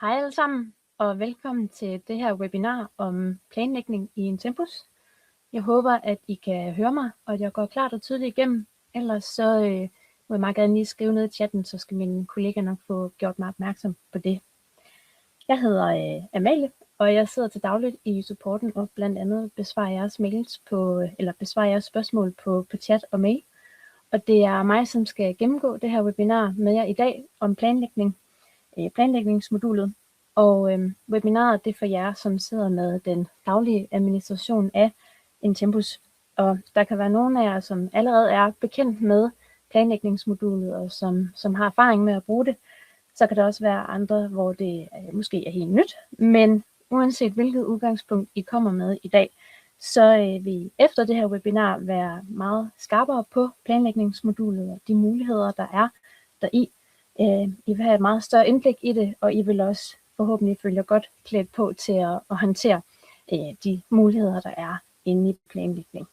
Hej alle sammen, og velkommen til det her webinar om planlægning i Intempus. Jeg håber, at I kan høre mig, og at jeg går klart og tydeligt igennem. Ellers så må jeg meget gerne lige skrive ned i chatten, så skal mine kollegaer nok få gjort mig opmærksom på det. Jeg hedder Amalie, og jeg sidder til dagligt i supporten og blandt andet besvarer jeres spørgsmål på chat og mail. Og det er mig, som skal gennemgå det her webinar med jer i dag om planlægningsmodulet. Og webinaret det er for jer, som sidder med den daglige administration af Intempus. Og der kan være nogle af jer, som allerede er bekendt med planlægningsmodulet, og som har erfaring med at bruge det. Så kan der også være andre, hvor det måske er helt nyt. Men uanset hvilket udgangspunkt I kommer med i dag, så vil I efter det her webinar være meget skarpere på planlægningsmodulet og de muligheder, der er deri. I vil have et meget større indblik i det, og I vil også forhåbentlig føle jer godt klædt på til at håndtere de muligheder, der er inde i planlægning.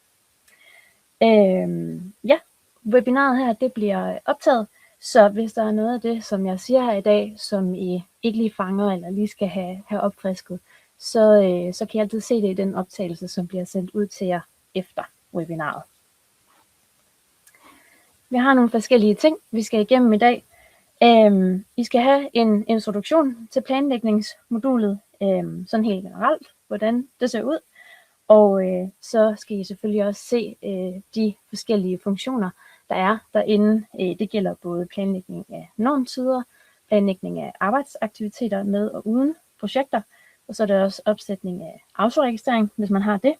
Webinaret her det bliver optaget, så hvis der er noget af det, som jeg siger her i dag, som I ikke lige fanger eller lige skal have opfrisket, så kan I altid se det i den optagelse, som bliver sendt ud til jer efter webinaret. Vi har nogle forskellige ting, vi skal igennem i dag. I skal have en introduktion til planlægningsmodulet, sådan helt generelt, hvordan det ser ud. Og så skal I selvfølgelig også se de forskellige funktioner, der er derinde. Det gælder både planlægning af normtider, planlægning af arbejdsaktiviteter med og uden projekter, og så er der også opsætning af autoregistrering, hvis man har det.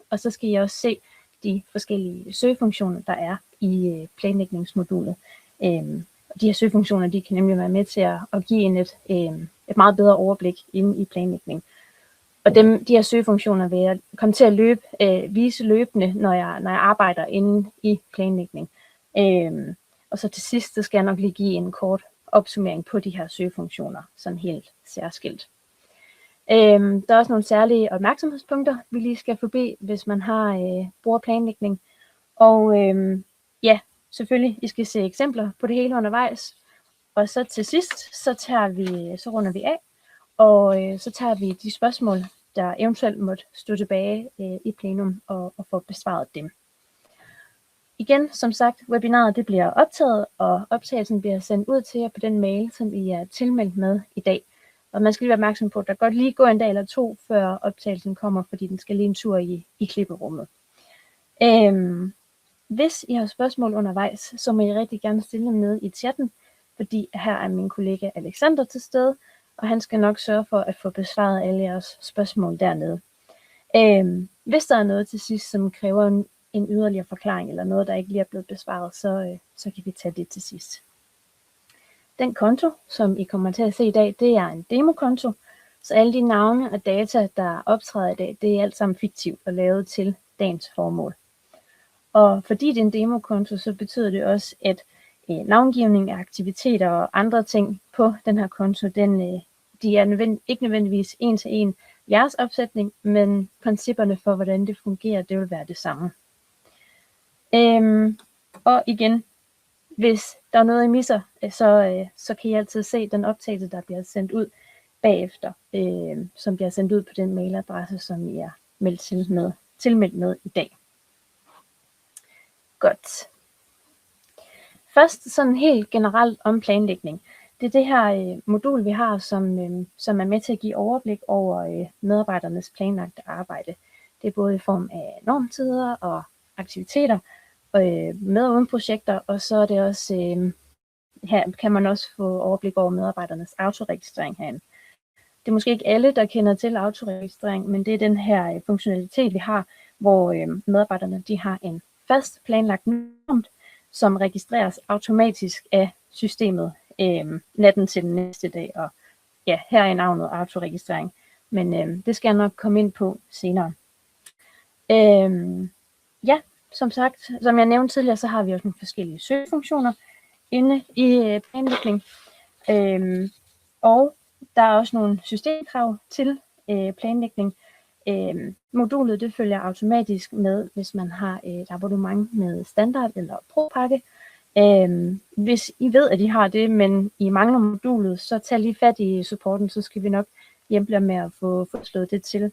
Og så skal I også se de forskellige søgefunktioner, der er i planlægningsmodulet. De her søgefunktioner, de kan nemlig være med til at give en et meget bedre overblik inde i planlægning. Og de her søgefunktioner vil jeg komme til at vise løbende, når jeg arbejder inde i planlægning. Og så til sidst, så skal jeg nok lige give en kort opsummering på de her søgefunktioner, sådan helt særskilt. Der er også nogle særlige opmærksomhedspunkter, vi lige skal forbi, hvis man bruger planlægning. Og selvfølgelig, I skal se eksempler på det hele undervejs. Og så til sidst, så runder vi af, og så tager vi de spørgsmål, der eventuelt måtte stå tilbage i plenum og få besvaret dem. Igen, som sagt, webinaret det bliver optaget, og optagelsen bliver sendt ud til jer på den mail, som I er tilmeldt med i dag. Og man skal lige være opmærksom på, at der godt lige går en dag eller to, før optagelsen kommer, fordi den skal lige en tur i klipperummet. Hvis I har spørgsmål undervejs, så må I rigtig gerne stille dem ned i chatten, fordi her er min kollega Alexander til stede, og han skal nok sørge for at få besvaret alle jeres spørgsmål dernede. Hvis der er noget til sidst, som kræver en yderligere forklaring, eller noget, der ikke lige er blevet besvaret, så kan vi tage det til sidst. Den konto, som I kommer til at se i dag, det er en demokonto, så alle de navne og data, der optræder i dag, det er alt sammen fiktivt og lavet til dagens formål. Og fordi det er en demokonto, så betyder det også, at navngivning af aktiviteter og andre ting på den her konto, de er ikke nødvendigvis en til en jeres opsætning, men principperne for, hvordan det fungerer, det vil være det samme. Og igen, hvis der er noget, I misser, så kan I altid se den optagelse, der bliver sendt ud bagefter, som bliver sendt ud på den mailadresse, som I er tilmeldt med i dag. Godt. Først sådan helt generelt om planlægning. Det er det her modul, vi har, som er med til at give overblik over medarbejdernes planlagte arbejde. Det er både i form af normtider og aktiviteter, med og uden projekter, og så er det også, her kan man også få overblik over medarbejdernes autoregistrering herinde. Det er måske ikke alle, der kender til autoregistrering, men det er den her funktionalitet, vi har, hvor medarbejderne de har en fast planlagt norm, som registreres automatisk af systemet natten til den næste dag. Og ja, her er navnet autoregistrering, men det skal jeg nok komme ind på senere. Som sagt, som jeg nævnte tidligere, så har vi også nogle forskellige søgefunktioner inde i planlægning. Og der er også nogle systemkrav til planlægning. Modulet det følger automatisk med, hvis man har et abonnement med standard eller pro-pakke. Hvis I ved, at I har det, men I mangler modulet, så tag lige fat i supporten, så skal vi nok hjælpe jer med at få slået det til.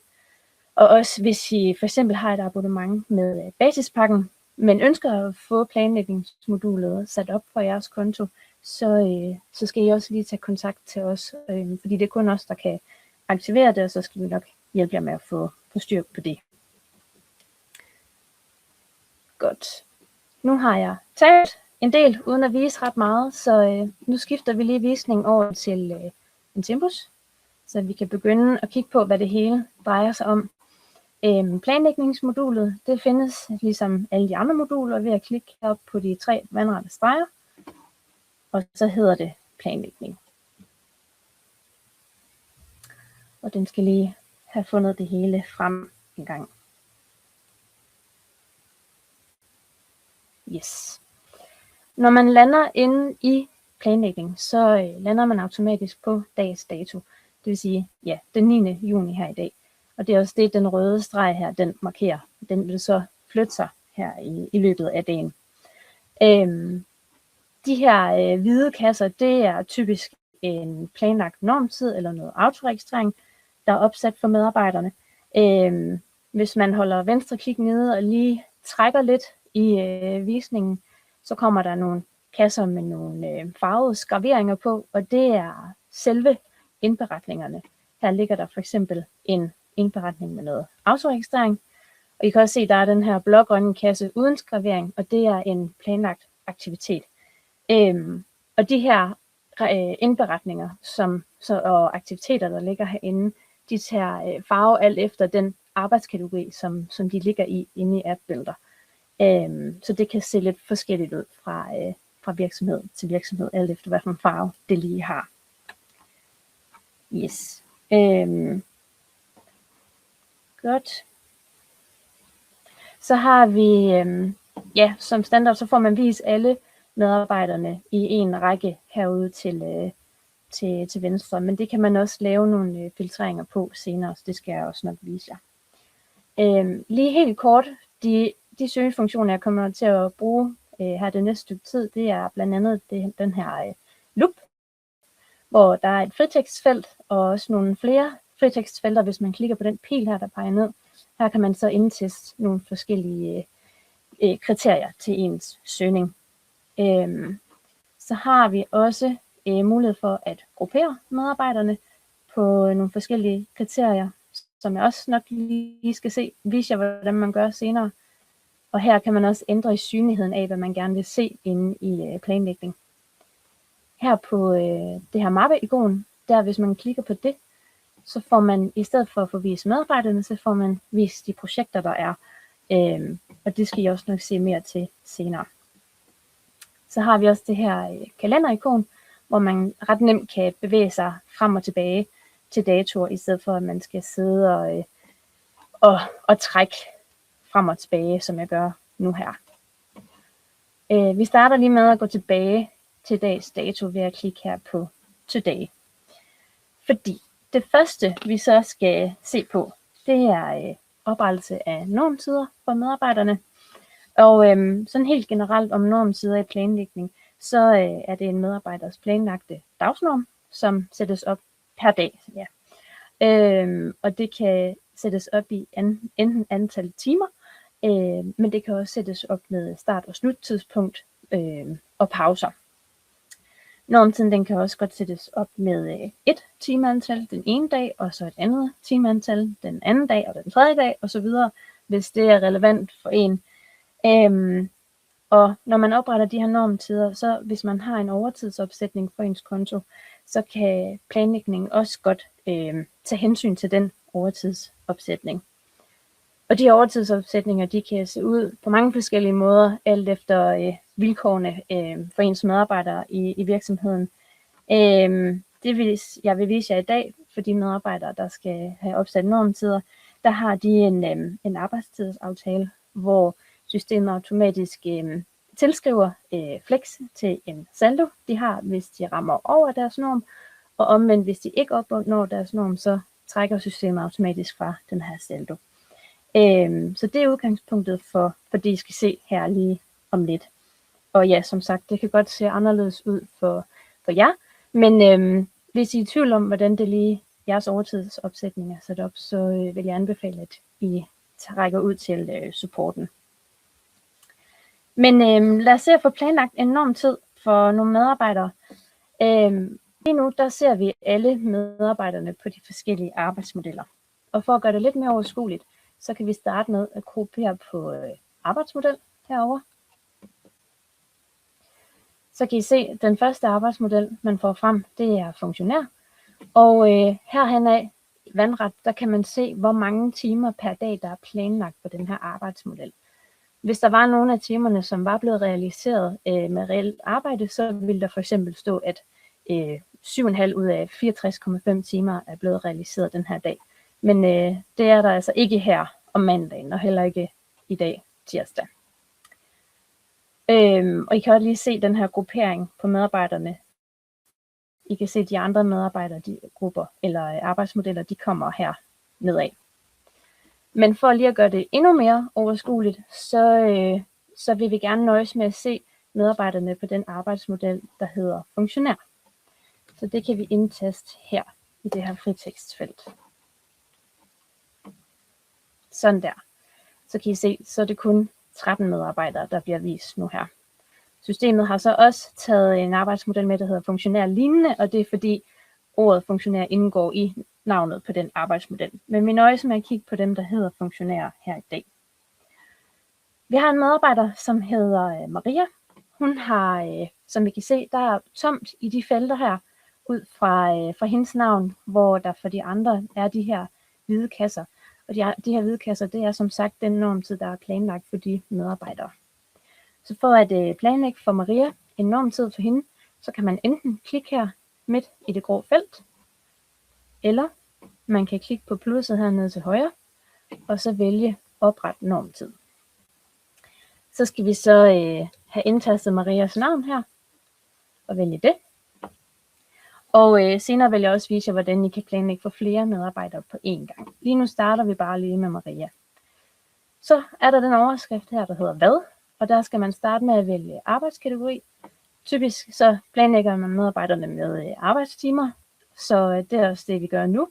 Og også hvis I for eksempel har et abonnement med basispakken, men ønsker at få planlægningsmodulet sat op for jeres konto, så skal I også lige tage kontakt til os, fordi det er kun os, der kan aktivere det, og så skal vi nok hjælpe jer med at få styr på det. Godt. Nu har jeg talt en del uden at vise ret meget, så nu skifter vi lige visningen over til en Tempus, så vi kan begynde at kigge på, hvad det hele drejer sig om. Planlægningsmodulet, det findes ligesom alle de andre moduler ved at klikke op på de 3 vandrette streger, og så hedder det planlægning. Og den skal lige have fundet det hele frem en gang. Yes. Når man lander inde i planlægning, så lander man automatisk på dags dato. Det vil sige, ja, den 9. juni her i dag. Og det er også det, den røde streg her, den markerer. Den vil så flytte sig her i løbet af dagen. De her hvide kasser, det er typisk en planlagt normtid eller noget autoregistrering, der er opsat for medarbejderne. Hvis man holder venstre klik nede og lige trækker lidt i visningen, så kommer der nogle kasser med nogle farvede skraveringer på, og det er selve indberetningerne. Her ligger der for eksempel en indberetning med noget autoregistrering, og I kan også se, der er den her blågrønne kasse uden skravering, og det er en planlagt aktivitet. Og de her indberetninger og aktiviteter, der ligger herinde, de tager farve alt efter den arbejdskategori, som de ligger i inde i AppBuilder. Så det kan se lidt forskelligt ud fra virksomhed til virksomhed, alt efter hvad for en farve det lige har. Yes. Godt. Så har vi, som standard, så får man vist alle medarbejderne i en række herude til venstre, men det kan man også lave nogle filtreringer på senere, så det skal jeg også nok vise jer. Lige helt kort, de søgefunktioner, jeg kommer til at bruge her det næste stykke tid, det er blandt andet den her loop, hvor der er et fritekstfelt og også nogle flere fritekstfelter, hvis man klikker på den pil her, der peger ned. Her kan man så indteste nogle forskellige kriterier til ens søgning. Så har vi også mulighed for at gruppere medarbejderne på nogle forskellige kriterier, som jeg også nok lige skal vise jer, hvordan man gør senere. Og her kan man også ændre i synligheden af, hvad man gerne vil se inde i planlægning. Her på det her mappe-ikon, der hvis man klikker på det, så får man i stedet for at få vist medarbejderne, så får man vist de projekter, der er. Og det skal I også nok se mere til senere. Så har vi også det her kalenderikon, hvor man ret nemt kan bevæge sig frem og tilbage til datoer, i stedet for at man skal sidde og trække frem og tilbage, som jeg gør nu her. Vi starter lige med at gå tilbage til dags dato ved at klikke her på Today. Fordi det første, vi så skal se på, det er oprettelse af normtider for medarbejderne. Og sådan helt generelt om normtider i planlægning, så er det en medarbejders planlagte dagsnorm, som sættes op per dag. Ja. Og det kan sættes op i enten antal timer, men det kan også sættes op med start- og sluttidspunkt og pauser. Normtiden den kan også godt sættes op med et timeantal den ene dag, og så et andet timeantal den anden dag og den tredje dag osv., hvis det er relevant for en. Og når man opretter de her normtider, så hvis man har en overtidsopsætning for ens konto, så kan planlægningen også godt tage hensyn til den overtidsopsætning. Og de overtidsopsætninger, de kan se ud på mange forskellige måder, alt efter vilkårene for ens medarbejdere i virksomheden. Jeg vil vise jer i dag, for de medarbejdere, der skal have opsat normtider, der har de en arbejdstidsaftale, hvor systemet automatisk tilskriver flex til en saldo, de har, hvis de rammer over deres norm, og omvendt, hvis de ikke opnår deres norm, så trækker systemet automatisk fra den her saldo. Så det er udgangspunktet for det, I skal se her lige om lidt. Og ja, som sagt, det kan godt se anderledes ud for jer, men hvis I er i tvivl om, hvordan det lige jeres overtidsopsætning er sat op, så vil jeg anbefale, at I rækker ud til supporten. Men lad os se at få planlagt en enorm tid for nogle medarbejdere. Lige nu der ser vi alle medarbejderne på de forskellige arbejdsmodeller. Og for at gøre det lidt mere overskueligt, så kan vi starte med at gruppere på arbejdsmodel herover. Så kan I se, at den første arbejdsmodel, man får frem, det er funktionær. Og herhen af vandret, der kan man se, hvor mange timer per dag, der er planlagt på den her arbejdsmodel. Hvis der var nogle af timerne, som var blevet realiseret med reelt arbejde, så ville der for eksempel stå, at 7,5 ud af 64,5 timer er blevet realiseret den her dag. Men det er der altså ikke her om mandagen, og heller ikke i dag tirsdag. Og I kan også lige se den her gruppering på medarbejderne. I kan se de andre medarbejdere, de grupper eller arbejdsmodeller, de kommer her nedad. Men for lige at gøre det endnu mere overskueligt, så vil vi gerne nøjes med at se medarbejderne på den arbejdsmodel, der hedder funktionær. Så det kan vi indtaste her i det her fritekstfelt. Sådan der. Så kan I se, så er det kun 13 medarbejdere, der bliver vist nu her. Systemet har så også taget en arbejdsmodel med, der hedder funktionær lignende, og det er fordi ordet funktionær indgår i navnet på den arbejdsmodel. Men vi nøjes med at kigge på dem, der hedder funktionærer her i dag. Vi har en medarbejder, som hedder Maria. Hun har, som vi kan se, der er tomt i de felter her, ud fra hendes navn, hvor der for de andre er de her hvide kasser. Og de her hvide kasser, det er som sagt den normtid, der er planlagt for de medarbejdere. Så for at planlægge for Maria en normtid for hende, så kan man enten klikke her midt i det grå felt, eller man kan klikke på plusset hernede til højre, og så vælge opret normtid. Så skal vi så have indtastet Marias navn her, og vælge det. Og senere vil jeg også vise jer, hvordan I kan planlægge for flere medarbejdere på én gang. Lige nu starter vi bare lige med Maria. Så er der den overskrift her, der hedder hvad, og der skal man starte med at vælge arbejdskategori. Typisk så planlægger man medarbejderne med arbejdstimer, så det er også det, vi gør nu.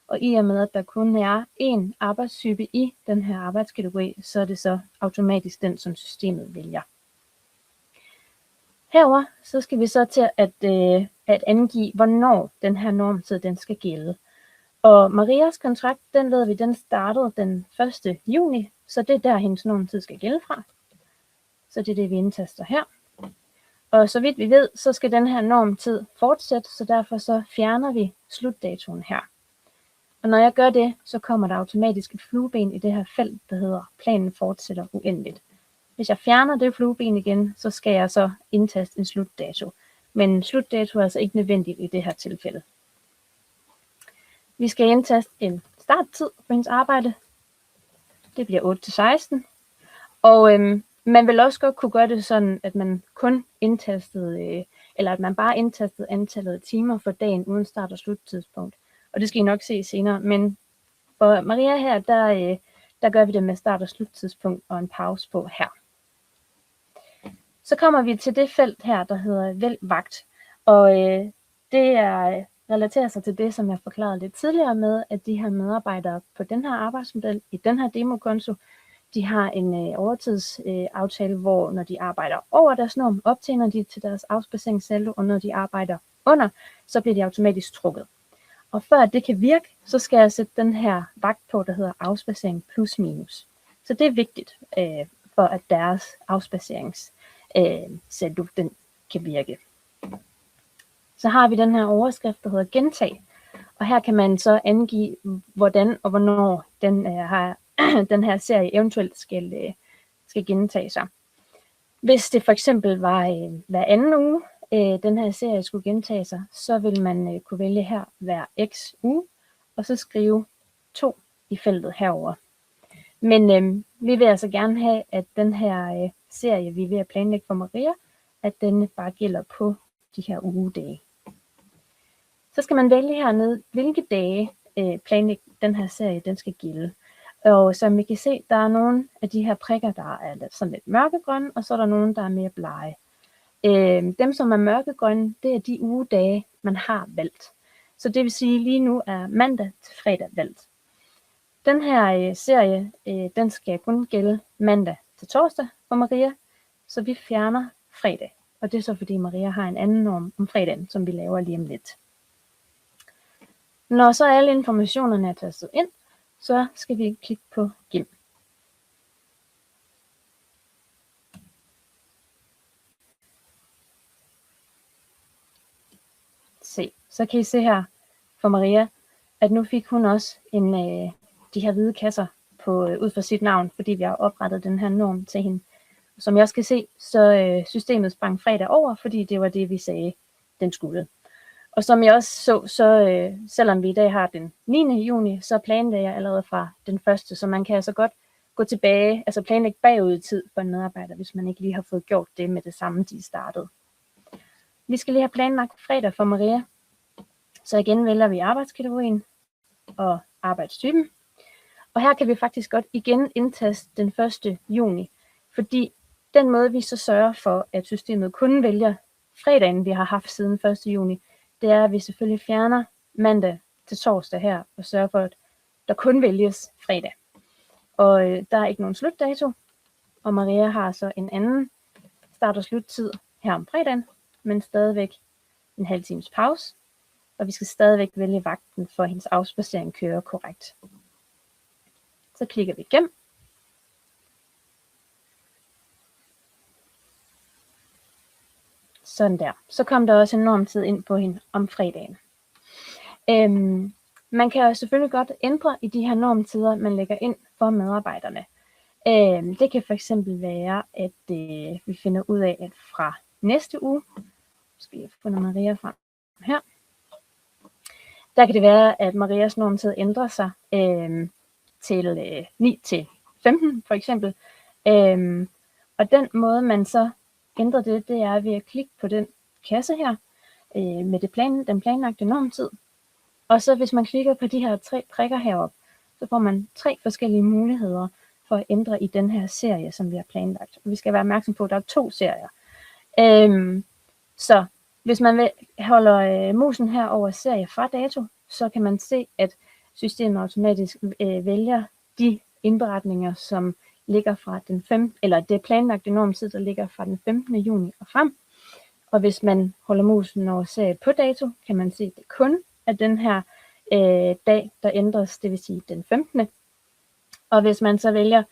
Og i og med, at der kun er én arbejdstype i den her arbejdskategori, så er det så automatisk den, som systemet vælger. Herover så skal vi så til at angive, hvornår den her normtid den skal gælde. Og Marias kontrakt, den startede den 1. juni, så det er der, hendes normtid skal gælde fra. Så det er det, vi indtaster her. Og så vidt vi ved, så skal den her normtid fortsætte, så derfor så fjerner vi slutdatoen her. Og når jeg gør det, så kommer der automatisk et flueben i det her felt, der hedder planen fortsætter uendeligt. Hvis jeg fjerner det flueben igen, så skal jeg så indtaste en slutdato. Men slutdato er altså ikke nødvendigt i det her tilfælde. Vi skal indtaste en starttid for hendes arbejde. Det bliver 8-16. Og man vil også godt kunne gøre det sådan, at man kun indtastede, eller at man bare indtastede antallet af timer for dagen uden start- og sluttidspunkt. Og det skal I nok se senere. Men for Maria her, der gør vi det med start- og sluttidspunkt og en pause på her. Så kommer vi til det felt her, der hedder vælg vagt. Og det relaterer sig til det, som jeg forklarede lidt tidligere med, at de her medarbejdere på den her arbejdsmodel, i den her demokonto, de har en overtidsaftale, hvor når de arbejder over deres norm, optjener de til deres afspaceringssaldo, og når de arbejder under, så bliver de automatisk trukket. Og for at det kan virke, så skal jeg sætte den her vagt på, der hedder afspacering plus minus. Så det er vigtigt for, at deres afspaceringssaldo den kan virke. Så har vi den her overskrift, der hedder gentag. Og her kan man så angive, hvordan og hvornår den her serie eventuelt skal gentage sig. Hvis det for eksempel var hver anden uge, den her serie skulle gentage sig, så vil man kunne vælge her hver x uge, og så skrive 2 i feltet herover. Men vi vil altså gerne have, at den her serie, vi er ved at planlægge for Maria, at den bare gælder på de her ugedage. Så skal man vælge hernede, hvilke dage den her serie den skal gælde. Og som vi kan se, der er nogle af de her prikker, der er sådan lidt mørkegrønne, og så er der nogle, der er mere blege. Dem, som er mørkegrønne, det er de ugedage, man har valgt. Så det vil sige, lige nu er mandag til fredag valgt. Den her serie, den skal kun gælde mandag til torsdag for Maria, så vi fjerner fredag. Og det er så fordi Maria har en anden norm om fredagen, som vi laver lige om lidt. Når så alle informationerne er tastet ind, så skal vi klikke på Gem. Så kan I se her for Maria, at nu fik hun også de her hvide kasser ud fra sit navn, fordi vi har oprettet den her norm til hende. Som jeg også kan se, så systemet sprang fredag over, fordi det var det, vi sagde, den skulle. Og som jeg også så selvom vi i dag har den 9. juni, så planlægger jeg allerede fra den 1. Så man kan altså godt gå tilbage, altså planlægge bagud i tid for en medarbejder, hvis man ikke lige har fået gjort det med det samme, de startede. Vi skal lige have planlagt fredag for Maria. Så igen vælger vi arbejdskategorien og arbejdstypen. Og her kan vi faktisk godt igen indtaste den 1. juni, fordi den måde, vi så sørger for, at systemet kun vælger fredagen, vi har haft siden 1. juni, det er, at vi selvfølgelig fjerner mandag til torsdag her, og sørger for, at der kun vælges fredag. Og der er ikke nogen slutdato, og Maria har så en anden start- og sluttid her om fredagen, men stadigvæk en halv times pause, og vi skal stadigvæk vælge vagten, for at hendes afspacering kører korrekt. Så klikker vi Gem. Sådan der. Så kom der også en normtid ind på hende om fredagen. Man kan jo selvfølgelig godt ændre i de her normtider, man lægger ind for medarbejderne. Det kan fx være, at vi finder ud af, at fra næste uge, skal jeg få Maria frem her, der kan det være, at Marias normtid ændrer sig til 9 til 15 for eksempel. Og den måde, man så ændrer det er ved at klikke på den kasse her med den planlagte normtid. Og så hvis man klikker på de her 3 prikker heroppe, så får man 3 forskellige muligheder for at ændre i den her serie, som vi har planlagt. Og vi skal være opmærksom på, at der er 2 serier. Så hvis man holder musen her over serie fra dato, så kan man se, at systemet automatisk vælger de indberetninger, som ligger fra den 5. eller det planlagte normtid, der ligger fra den 15. juni og frem. Og hvis man holder musen over serie på dato, kan man se, at det kun er den her dag, der ændres, det vil sige den 15. Og hvis man så vælger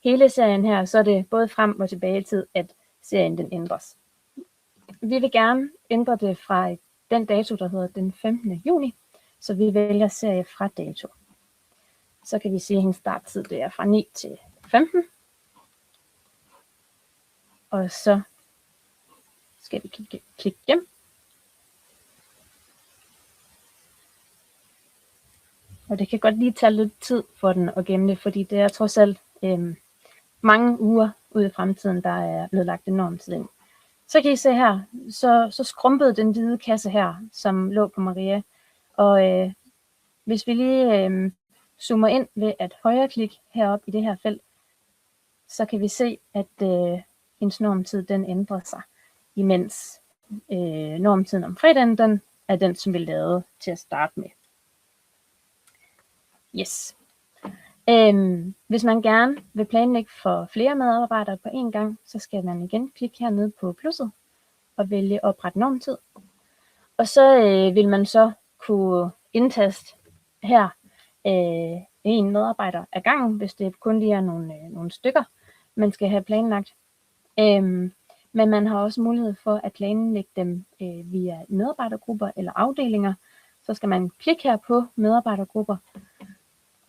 hele serien her, så er det både frem og tilbage i tid, at serien den ændres. Vi vil gerne ændre det fra den dato, der hedder den 15. juni, så vi vælger serie fra dato. Så kan vi sige, at hendes starttid det er fra 9 til 15. Og så skal vi klikke Gem. Og det kan godt lige tage lidt tid for den at gemme det, fordi det er trods alt mange uger ude i fremtiden, der er blevet lagt en normtid ind. Så kan I se her, så skrumpede den hvide kasse her, som lå på Maria. Og hvis vi lige zoomer ind ved at højreklikke heroppe i det her felt, så kan vi se, at hendes normtid den ændrer sig, imens normtiden om fredagen, den er den, som vi lavede til at starte med. Yes. Hvis man gerne vil planlægge for flere medarbejdere på én gang, så skal man igen klikke hernede på plusset og vælge opret normtid. Og så vil man så kunne indtaste her en medarbejder ad gangen, hvis det kun lige er nogle stykker, man skal have planlagt. Men man har også mulighed for at planlægge dem via medarbejdergrupper eller afdelinger. Så skal man klikke her på medarbejdergrupper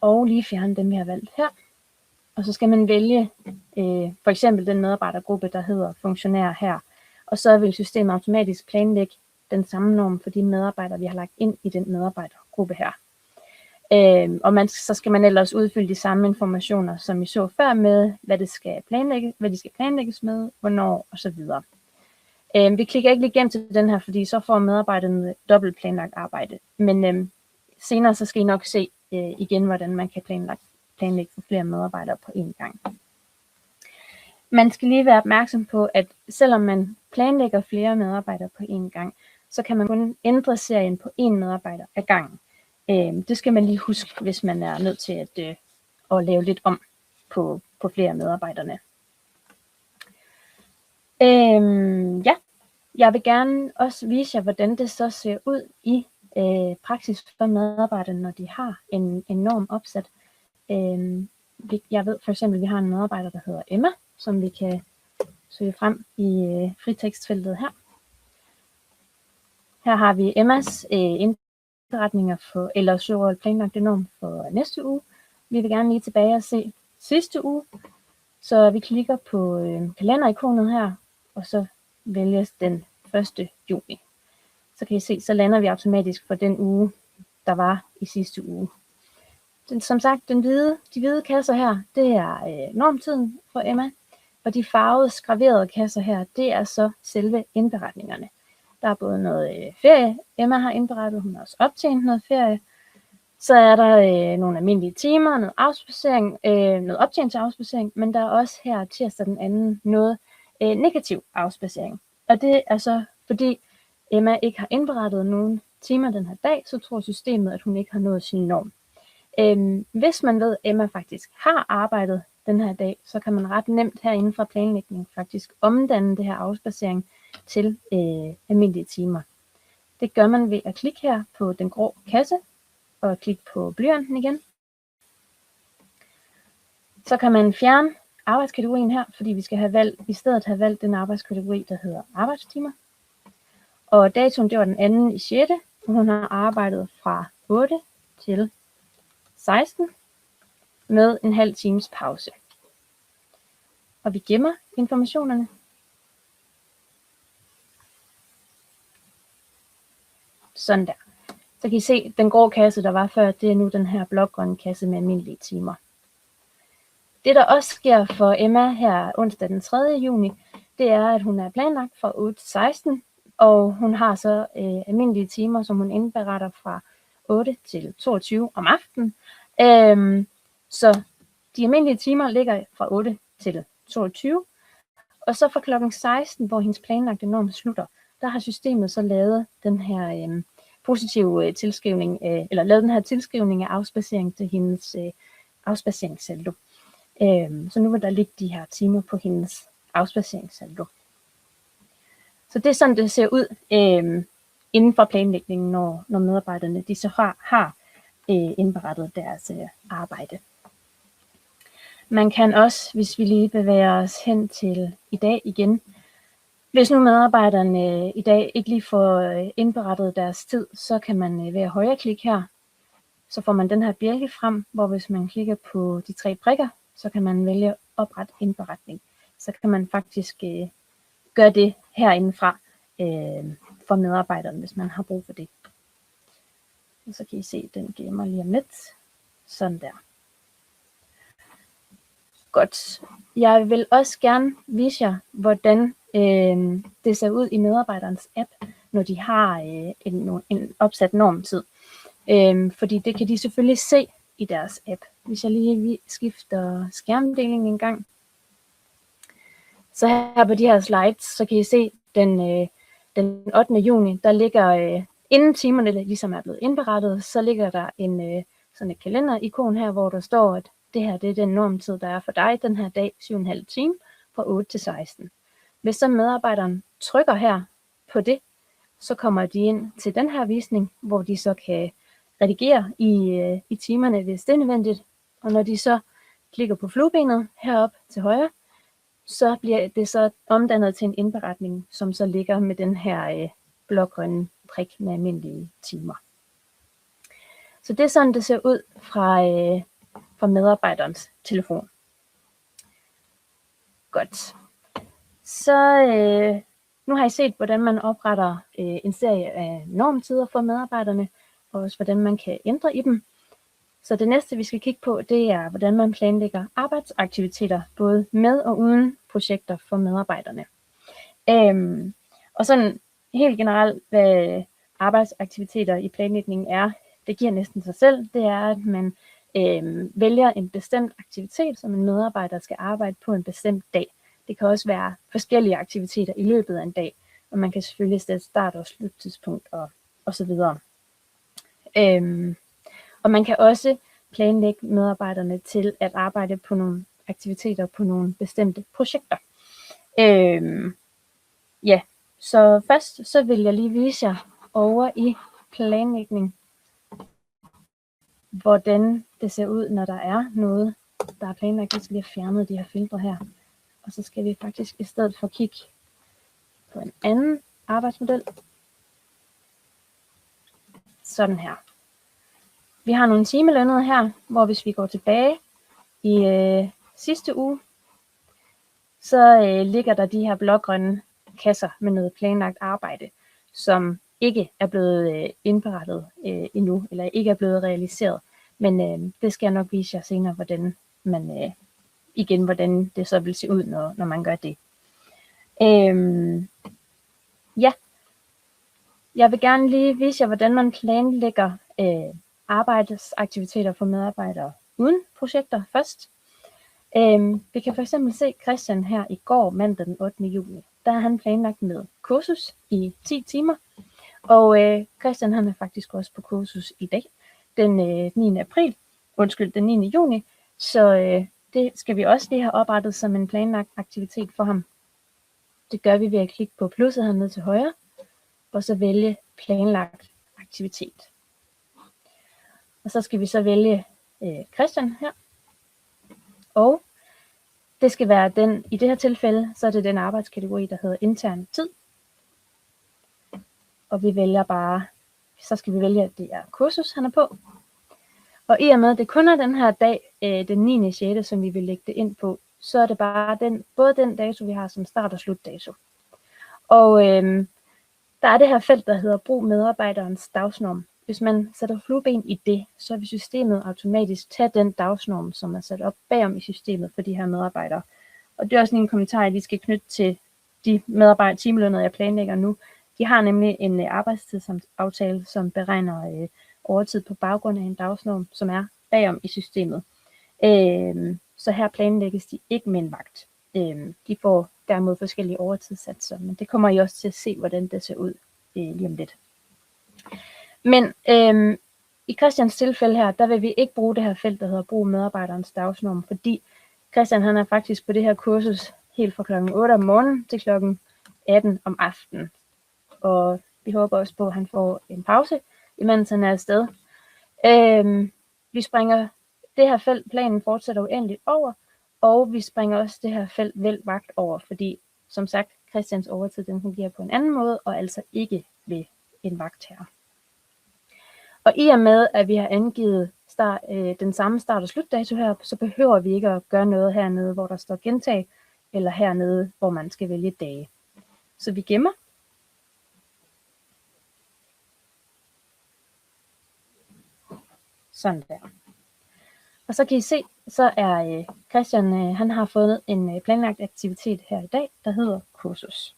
og lige fjerne dem, vi har valgt her. Og så skal man vælge for eksempel den medarbejdergruppe, der hedder funktionær her. Og så vil systemet automatisk planlægge den samme norm for de medarbejdere, vi har lagt ind i den medarbejdergruppe her. Og så skal man ellers udfylde de samme informationer, som I så før med, hvad de skal planlægges med, hvornår osv. Vi klikker ikke lige igennem til den her, fordi så får medarbejderne dobbelt planlagt arbejde. Men senere så skal I nok se igen, hvordan man kan planlægge for flere medarbejdere på én gang. Man skal lige være opmærksom på, at selvom man planlægger flere medarbejdere på én gang, så kan man kun ændre serien på én medarbejder ad gangen. Det skal man lige huske, hvis man er nødt til at lave lidt om på flere medarbejderne. Ja, jeg vil gerne også vise jer, hvordan det så ser ud i praksis for medarbejderne, når de har en norm opsat. Jeg ved for eksempel, at vi har en medarbejder, der hedder Emma, som vi kan søge frem i fritekstfeltet her. Her har vi Emmas indberetninger for, eller søger planlagte norm for næste uge. Vi vil gerne lige tilbage og se sidste uge, så vi klikker på kalenderikonet her, og så vælges den 1. juni. Så kan I se, så lander vi automatisk for den uge, der var i sidste uge. Som sagt, de hvide kasser her, det er normtiden for Emma, og de farvede skraverede kasser her, det er så selve indberetningerne. Der er både noget ferie, Emma har indberettet, hun har også optjent noget ferie. Så er der nogle almindelige timer, noget afspacering, noget optjent til afspacering, men der er også her tirsdag den anden noget negativ afspacering. Og det er så fordi Emma ikke har indberettet nogen timer den her dag, så tror systemet, at hun ikke har nået sin norm. Hvis man ved, at Emma faktisk har arbejdet den her dag, så kan man ret nemt herinde fra planlægning faktisk omdanne det her afspacering til almindelige timer. Det gør man ved at klikke her på den grå kasse og klikke på blyanten igen. Så kan man fjerne arbejdskategorien her, fordi vi skal i stedet have valgt den arbejdskategori, der hedder arbejdstimer. Og datoen, det var den 2. i 6. Hun har arbejdet fra 8 til 16 med en halv times pause. Og vi gemmer informationerne. Sådan der. Så kan I se, den grå kasse, der var før, det er nu den her blågrønne kasse med almindelige timer. Det, der også sker for Emma her onsdag den 3. juni, det er, at hun er planlagt fra 8 til 16, og hun har så almindelige timer, som hun indberetter fra 8 til 22 om aftenen. Så de almindelige timer ligger fra 8 til 22, og så fra klokken 16, hvor hendes planlagte norm slutter, der har systemet så lavet den her positive tilskrivning, eller lavet den her tilskrivning af afspacering til hendes afspaceringssaldo. Så nu vil der ligge de her timer på hendes afspaceringssaldo. Så det er sådan, det ser ud inden for planlægningen, når medarbejderne de så har indberettet deres arbejde. Man kan også, hvis vi lige bevæger os hen til i dag igen, hvis nu medarbejderne i dag ikke lige får indberettet deres tid, så kan man ved at højreklikke her, så får man den her bjælke frem, hvor hvis man klikker på de 3 prikker, så kan man vælge opret indberetning. Så kan man faktisk gøre det herindefra for medarbejderne, hvis man har brug for det. Og så kan I se, den gemmer lige om lidt. Sådan der. Godt. Jeg vil også gerne vise jer, hvordan det ser ud i medarbejderens app, når de har en opsat normtid. Fordi det kan de selvfølgelig se i deres app. Hvis jeg lige skifter skærmdeling en gang. Så her på de her slides, så kan I se den 8. juni, der ligger, inden timerne ligesom er blevet indberettet, så ligger der sådan et kalenderikon her, hvor der står, at det her det er den normtid, der er for dig den her dag, 7,5 timer, fra 8 til 16. Hvis så medarbejderen trykker her på det, så kommer de ind til den her visning, hvor de så kan redigere i timerne, hvis det er nødvendigt. Og når de så klikker på fluebenet heroppe til højre, så bliver det så omdannet til en indberetning, som så ligger med den her blågrønne prik med almindelige timer. Så det er sådan, det ser ud fra medarbejderens telefon. Godt. Så nu har I set, hvordan man opretter en serie af normtider for medarbejderne, og også hvordan man kan ændre i dem. Så det næste, vi skal kigge på, det er, hvordan man planlægger arbejdsaktiviteter, både med og uden projekter for medarbejderne. Og sådan helt generelt, hvad arbejdsaktiviteter i planlægningen er, det giver næsten sig selv. Det er, at man vælger en bestemt aktivitet, som en medarbejder skal arbejde på en bestemt dag. Det kan også være forskellige aktiviteter i løbet af en dag, og man kan selvfølgelig sætte start- og sluttidspunkt og så videre. Og man kan også planlægge medarbejderne til at arbejde på nogle aktiviteter på nogle bestemte projekter. Ja, så først så vil jeg lige vise jer over i planlægning, hvordan det ser ud, når der er noget, der er planlagt. Vi skal lige have fjernet de her filtre her. Og så skal vi faktisk i stedet for kigge på en anden arbejdsmodel. Sådan her. Vi har nogle timelønnede her, hvor hvis vi går tilbage i sidste uge, så ligger der de her blågrønne kasser med noget planlagt arbejde, som ikke er blevet indberettet endnu, eller ikke er blevet realiseret. Men det skal jeg nok vise jer senere, hvordan hvordan det så vil se ud, når man gør det. Ja, jeg vil gerne lige vise jer, hvordan man planlægger arbejdsaktiviteter for medarbejdere uden projekter først. Vi kan for eksempel se Christian her i går, mandag den 8. juni. Der har han planlagt med kursus i 10 timer. Og Christian han er faktisk også på kursus i dag, den 9. juni. Så det skal vi også lige have oprettet som en planlagt aktivitet for ham. Det gør vi ved at klikke på plusset hernede til højre, og så vælge planlagt aktivitet. Og så skal vi så vælge Christian her. Og det skal være den, i det her tilfælde, så er det den arbejdskategori, der hedder intern tid. Og vi vælger bare, så skal vi vælge, at det er kursus, han er på. Og i og med, at det kun er den her dag, den 9.6., som vi vil lægge det ind på, så er det bare både den dato, vi har som start- og slutdato. Og der er det her felt, der hedder brug medarbejderens dagsnorm. Hvis man sætter flueben i det, så vil systemet automatisk tage den dagsnorm, som er sat op bagom i systemet for de her medarbejdere. Og det er også en kommentar, jeg lige skal knytte til de timelønnede, jeg planlægger nu. De har nemlig en arbejdstidsaftale, som beregner overtid på baggrund af en dagsnorm, som er bagom i systemet. Så her planlægges de ikke med en vagt. De får derimod forskellige overtidssatser, men det kommer I også til at se, hvordan det ser ud lige om lidt. Men i Christians tilfælde her, der vil vi ikke bruge det her felt, der hedder brug medarbejderens dagsnorm, fordi Christian han er faktisk på det her kursus helt fra klokken 8 om morgenen til klokken 18 om aftenen. Og vi håber også på, at han får en pause, imens han er afsted. Vi springer det her felt, planen fortsætter uendeligt over, og vi springer også det her felt vælg vagt over, fordi som sagt, Christians overtid den fungerer på en anden måde, og altså ikke ved en vagt her. Og i og med, at vi har angivet den samme start- og slutdato her, så behøver vi ikke at gøre noget hernede, hvor der står gentag, eller hernede, hvor man skal vælge dage. Så vi gemmer. Sådan der. Og så kan I se, så er Christian, han har fået en planlagt aktivitet her i dag, der hedder kursus.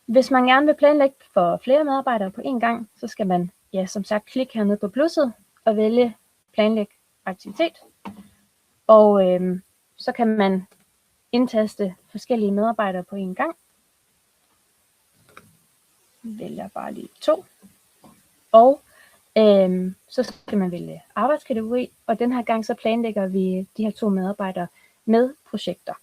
Hvis man gerne vil planlægge for flere medarbejdere på en gang, så skal man, ja, som sagt, klikke hernede på plusset og vælge planlæg aktivitet. Og så kan man indtaste forskellige medarbejdere på en gang. Jeg vælger bare lige 2. Og så skal man vælge arbejdskategori, og den her gang så planlægger vi de her 2 medarbejdere med projekter.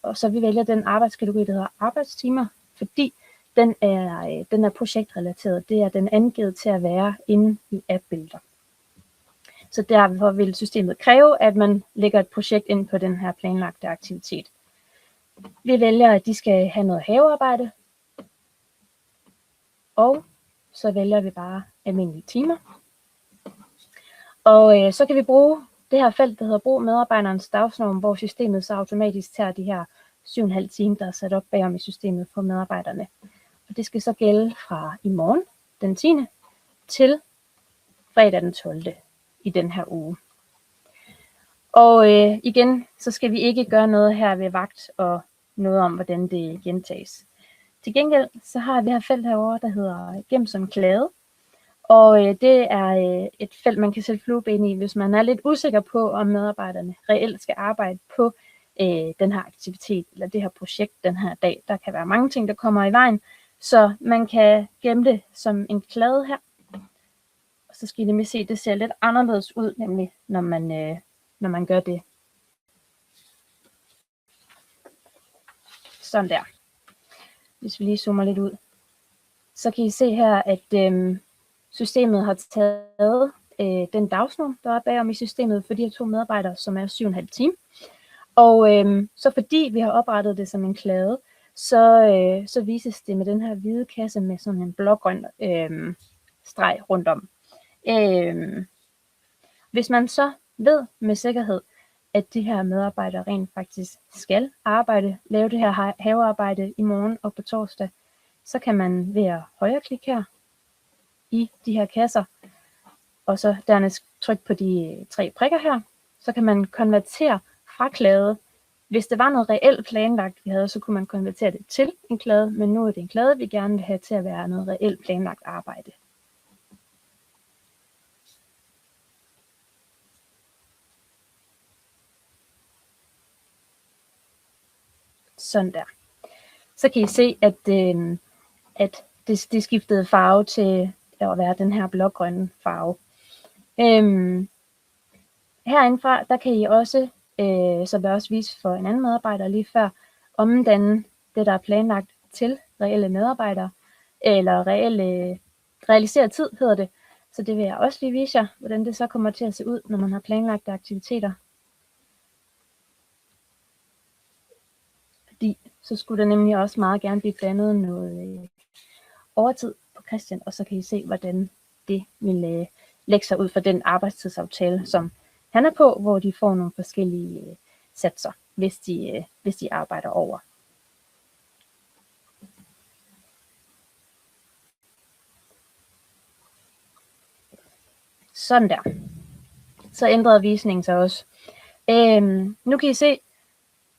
Og så vi vælger den arbejdskategori, der hedder arbejdstimer, fordi den er projektrelateret. Det er den angivet til at være inde i app-billeder. Så derfor vil systemet kræve, at man lægger et projekt ind på den her planlagte aktivitet. Vi vælger, at de skal have noget havearbejde, og så vælger vi bare almindelige timer. Og så kan vi bruge det her felt, der hedder brug medarbejderens dagsnorm, hvor systemet så automatisk tager de her 7,5 timer, der er sat op bagom i systemet for medarbejderne. Og det skal så gælde fra i morgen, den 10. til fredag den 12. i den her uge. Og igen, så skal vi ikke gøre noget her ved vagt og noget om, hvordan det gentages. Til gengæld, så har vi her felt herovre, der hedder gem som klade. Og det er et felt, man kan sætte flueben i, hvis man er lidt usikker på, om medarbejderne reelt skal arbejde på den her aktivitet, eller det her projekt den her dag. Der kan være mange ting, der kommer i vejen, så man kan gemme det som en klade her. Og så skal I nemlig se, at det ser lidt anderledes ud, nemlig når man gør det. Sådan der. Hvis vi lige zoomer lidt ud, så kan I se her, at systemet har taget den dagsnorm, der er bagom i systemet for de her 2 medarbejdere, som er 7,5 timer. Og så fordi vi har oprettet det som en klade, så vises det med den her hvide kasse med sådan en blågrøn streg rundt om. Hvis man så ved med sikkerhed, at de her medarbejdere rent faktisk skal lave det her havearbejde i morgen og på torsdag, så kan man ved at højreklikke her i de her kasser, og så dernæst trykke på de 3 prikker her, så kan man konvertere fra klade. Hvis det var noget reelt planlagt, vi havde, så kunne man konvertere det til en klade, men nu er det en klade, vi gerne vil have til at være noget reelt planlagt arbejde. Sådan der. Så kan I se, at det skiftede farve til at være den her blågrønne farve. Herindefra, der kan I også, som jeg også viste for en anden medarbejder lige før, omdanne det, der er planlagt til reelle medarbejdere, eller realiseret tid hedder det. Så det vil jeg også lige vise jer, hvordan det så kommer til at se ud, når man har planlagt aktiviteter. Fordi så skulle der nemlig også meget gerne blive blandet noget overtid på Christian, og så kan I se, hvordan det vil lægge sig ud for den arbejdstidsaftale, som han er på, hvor de får nogle forskellige satser, hvis de arbejder over. Sådan der. Så ændrede visningen sig også. Nu kan I se,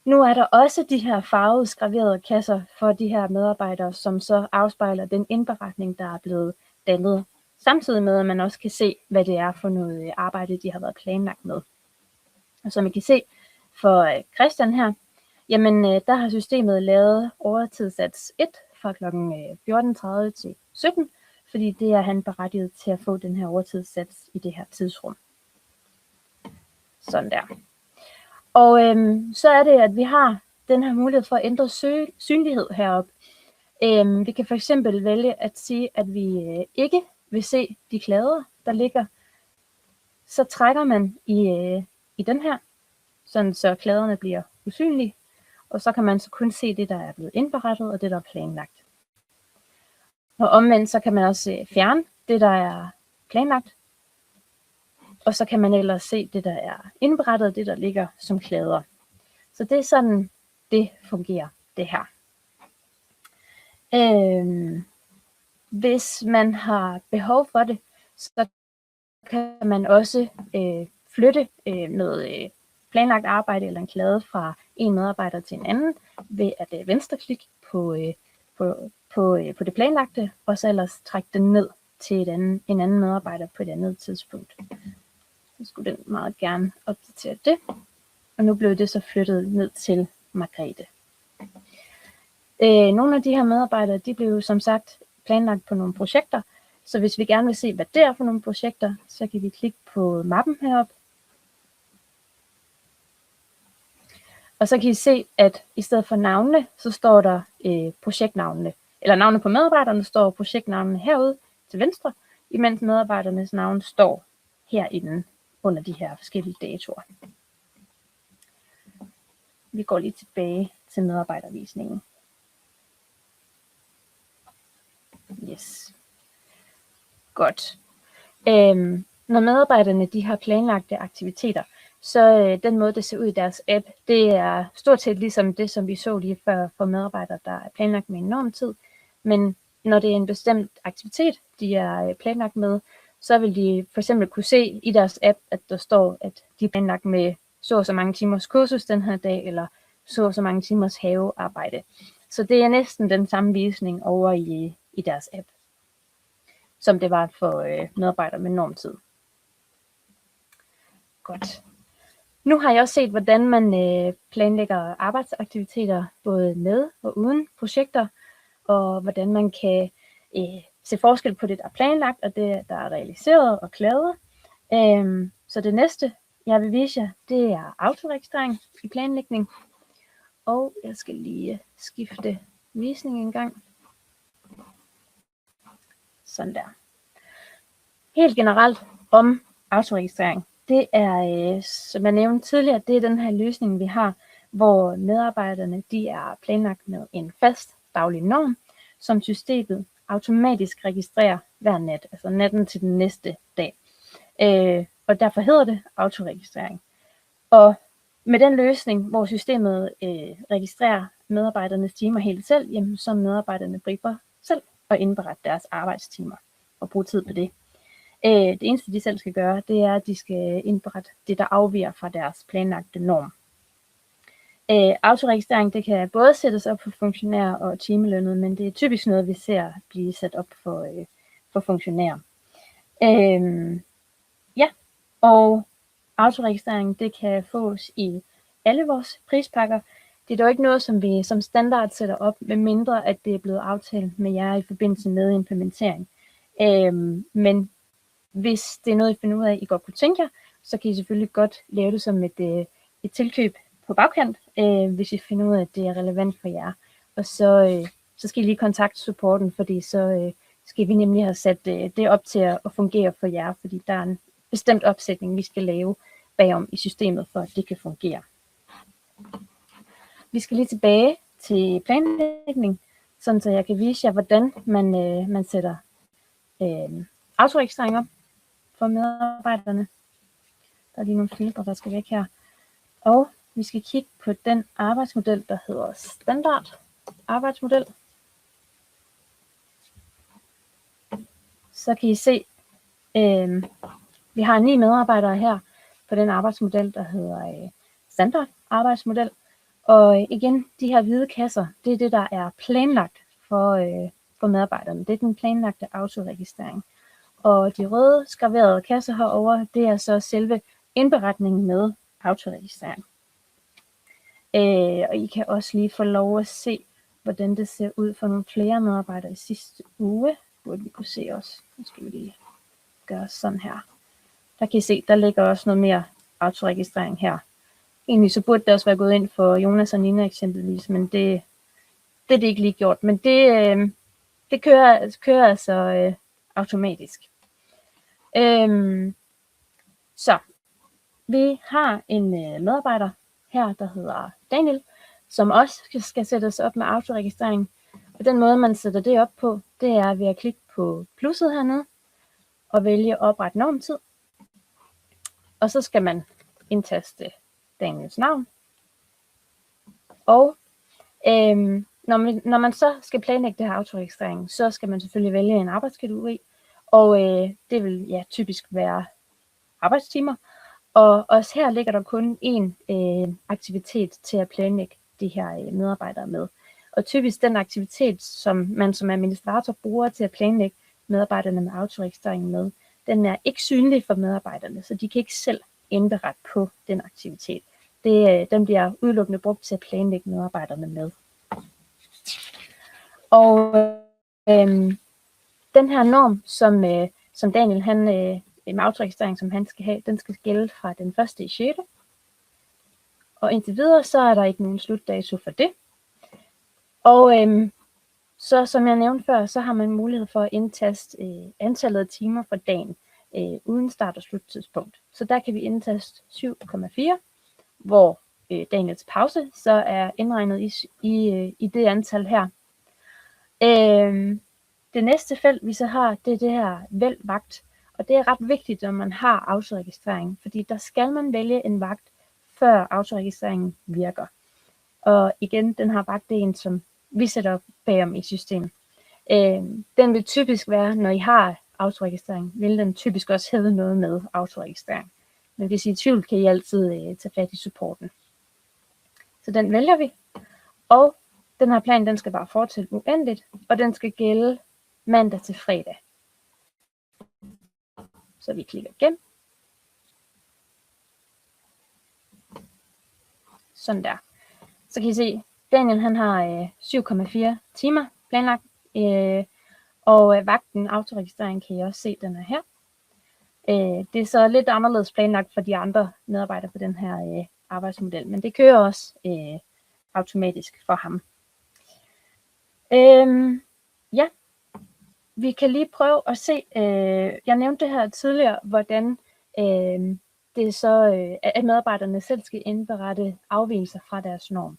nu er der også de her farvede skraverede kasser for de her medarbejdere, som så afspejler den indberetning, der er blevet dannet, samtidig med, at man også kan se, hvad det er for noget arbejde, de har været planlagt med. Og som I kan se for Christian her, jamen der har systemet lavet overtidssats 1 fra kl. 14.30 til 17, fordi det er han berettiget til at få den her overtidssats i det her tidsrum. Sådan der. Og så er det, at vi har den her mulighed for at ændre synlighed heroppe. Vi kan for eksempel vælge at sige, at vi ikke vil se de klader, der ligger. Så trækker man i den her, sådan så kladerne bliver usynlige. Og så kan man så kun se det, der er blevet indberettet, og det, der er planlagt. Og omvendt, så kan man også fjerne det, der er planlagt. Og så kan man ellers se det, der er indberettet, det, der ligger som klader. Så det er sådan, det fungerer, det her. Hvis man har behov for det, så kan man også flytte noget planlagt arbejde eller en klade fra en medarbejder til en anden, ved at venstreklikke på det planlagte, og så ellers trække den ned til en anden medarbejder på et andet tidspunkt. Så skulle den meget gerne opdatere det. Og nu blev det så flyttet ned til Margrethe. Nogle af de her medarbejdere, de blev som sagt planlagt på nogle projekter. Så hvis vi gerne vil se, hvad det er for nogle projekter, så kan vi klikke på mappen heroppe. Og så kan I se, at i stedet for navnene, så står der projektnavnene. Eller navnene på medarbejderne står projektnavnene herude til venstre, imens medarbejdernes navn står herinde under de her forskellige datoer. Vi går lige tilbage til medarbejdervisningen. Yes. Godt. Når medarbejderne de har planlagte aktiviteter, så den måde, det ser ud i deres app, det er stort set ligesom det, som vi så lige før for medarbejdere, der er planlagt med enorm tid. Men når det er en bestemt aktivitet, de er planlagt med, så vil de for eksempel kunne se i deres app, at der står, at de er planlagt med så mange timers kursus den her dag, eller så mange timers havearbejde. Så det er næsten den samme visning over i deres app. som det var for medarbejdere med normtid. Godt. Nu har jeg også set, hvordan man planlægger arbejdsaktiviteter både med og uden projekter, og hvordan man kan se forskel på det, der er planlagt, og det, der er realiseret og klaret. Så det næste, jeg vil vise jer, det er autoregistrering i planlægning. Og jeg skal lige skifte visning en gang. Sådan der. Helt generelt om autoregistrering. Det er, som jeg nævnte tidligere, det er den her løsning, vi har, hvor medarbejderne de er planlagt med en fast daglig norm, som systemet automatisk registrerer hver nat, altså natten til den næste dag. Og derfor hedder det autoregistrering. Og med den løsning, hvor systemet registrerer medarbejdernes timer helt selv, jamen, så medarbejderne griber selv og indberette deres arbejdstimer og bruge tid på det. Det eneste, de selv skal gøre, det er, at de skal indberette det, der afviger fra deres planlagte norm. Autoregistrering, det kan både sættes op for funktionærer og timelønnede, men det er typisk noget, vi ser blive sat op for funktionærer. Og autoregistrering, det kan fås i alle vores prispakker. Det er dog ikke noget, som vi som standard sætter op, med mindre at det er blevet aftalt med jer i forbindelse med implementering. Men hvis det er noget, I finder ud af, I godt kunne tænke jer, så kan I selvfølgelig godt lave det som et tilkøb på bagkant, hvis I finder ud af, at det er relevant for jer. Og så skal I lige kontakte supporten, fordi så skal vi nemlig have sat det op til at fungere for jer, fordi der er en bestemt opsætning, vi skal lave bagom i systemet, for at det kan fungere. Vi skal lige tilbage til planlægning, sådan så jeg kan vise jer, hvordan man sætter autoregistrering op for medarbejderne. Der er lige nogle filtre, der skal væk her. Og vi skal kigge på den arbejdsmodel, der hedder standard arbejdsmodel. Så kan I se, vi har 9 medarbejdere her på den arbejdsmodel, der hedder standard arbejdsmodel. Og igen, de her hvide kasser, det er det, der er planlagt for medarbejderne. Det er den planlagte autoregistrering. Og de røde skraverede kasser herovre, det er så selve indberetningen med autoregistrering. Og I kan også lige få lov at se, hvordan det ser ud for nogle flere medarbejdere i sidste uge. Burde vi kunne se også. Nu skal vi lige gøre sådan her. Der kan I se, der ligger også noget mere autoregistrering her. Egentlig så burde det også være gået ind for Jonas og Nina eksempelvis, men det er det ikke lige gjort. Men det kører altså automatisk. Så vi har en medarbejder her, der hedder Daniel, som også skal sættes op med autoregistrering. Og den måde, man sætter det op på, det er ved at klikke på plusset hernede og vælge oprette normtid. Og så skal man indtaste Daniels navn. Og når man så skal planlægge det her autoregistrering, så skal man selvfølgelig vælge en arbejdskategori. Og det vil typisk være arbejdstimer. Og også her ligger der kun én aktivitet til at planlægge de her medarbejdere med. Og typisk den aktivitet, som man som administrator bruger til at planlægge medarbejderne med autoregistrering med, den er ikke synlig for medarbejderne, så de kan ikke selv indberette på den aktivitet. Den bliver udelukkende brugt til at planlægge medarbejderne med. Og den her norm, som Daniel med autoregistrering, som han skal have, den skal gælde fra den 1.6. Og indtil videre, så er der ikke nogen slutdato for det. Og så som jeg nævnte før, så har man mulighed for at indtaste antallet af timer for dagen uden start- og sluttidspunkt. Så der kan vi indtaste 7,4, hvor Daniels pause så er indregnet i det antal her. Det næste felt, vi så har, det er det her vælg vagt. Og det er ret vigtigt, når man har autoregistrering, fordi der skal man vælge en vagt, før autoregistreringen virker. Og igen, den her vagt, det er en, som vi sætter op bagom i systemet. Den vil typisk være, når I har autoregistrering, vil den typisk også have noget med autoregistrering. Men hvis I er i tvivl, kan I altid tage fat i supporten. Så den vælger vi. Og den her plan, den skal bare fortsætte uendeligt, og den skal gælde mandag til fredag. Så vi klikker gem. Sådan der. Så kan I se, Daniel han har 7,4 timer planlagt, og vagten autoregistrering kan I også se, den er her. Det er så lidt anderledes planlagt for de andre medarbejdere på den her arbejdsmodel, men det kører også automatisk for ham. Ja, vi kan lige prøve at se, jeg nævnte det her tidligere, hvordan det er så, at medarbejderne selv skal indberette afvigelser fra deres norm.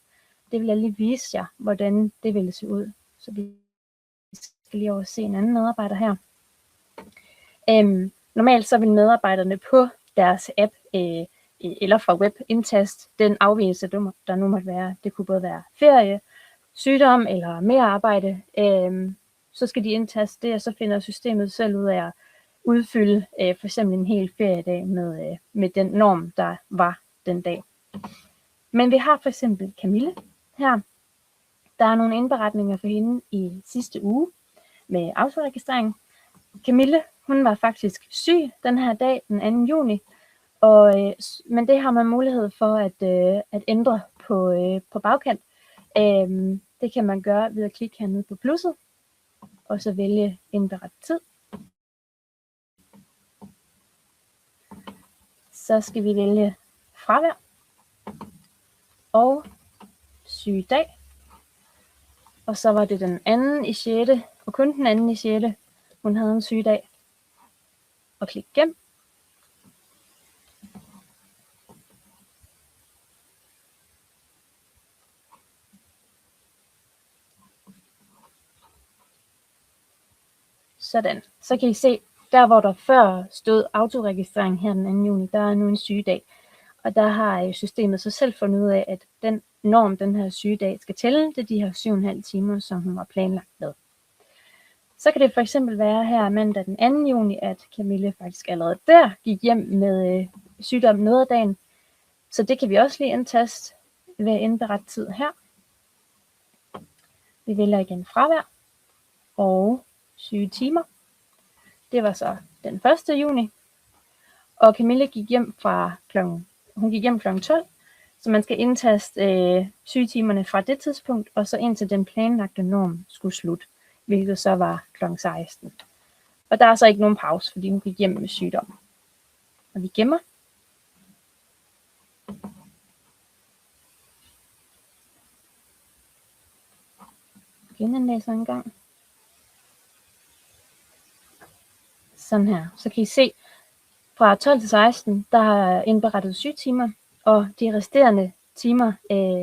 Det vil jeg lige vise jer, hvordan det ville se ud. Så vi skal lige over se en anden medarbejder her. Normalt så vil medarbejderne på deres app eller fra web indtaste den afvigelse, der nu måtte være. Det kunne både være ferie, sygdom eller mere arbejde. Så skal de indtaste det, og så finder systemet selv ud af at udfylde for eksempel en hel feriedag med den norm, der var den dag. Men vi har for eksempel Camille her. Der er nogle indberetninger for hende i sidste uge med autoregistrering. Camille, hun var faktisk syg den her dag, den 2. juni, men det har man mulighed for at ændre på bagkant. Det kan man gøre ved at klikke hernede på plusset, og så vælge indberet tid. Så skal vi vælge fravær og sygedag. Og så var det den 2. i 6. og kun den 2. i 6. hun havde en sygedag. Og klik gem. Sådan. Så kan I se, der hvor der før stod autoregistrering her den 2. juni, der er nu en sygedag. Og der har systemet så selv fundet ud af, at den norm, den her sygedag, skal tælle. Det er de her 7,5 timer, som hun var planlagt med. Så kan det for eksempel være her mandag den 2. juni, at Camille faktisk allerede der gik hjem med sygdom noget af dagen. Så det kan vi også lige indtaste ved at indberette tid her. Vi vælger igen fravær og syge timer. Det var så den 1. juni. Og Camille gik hjem kl. 12, så man skal indtaste sygetimerne fra det tidspunkt, og så indtil den planlagte norm skulle slutte, hvilket så var kl. 16. Og der er så ikke nogen pause, fordi hun gik hjem med sygdom. Og vi gemmer. Genindlæser en gang. Sådan her. Så kan I se, fra 12 til 16, der har indberettet sygetimer, og de resterende timer,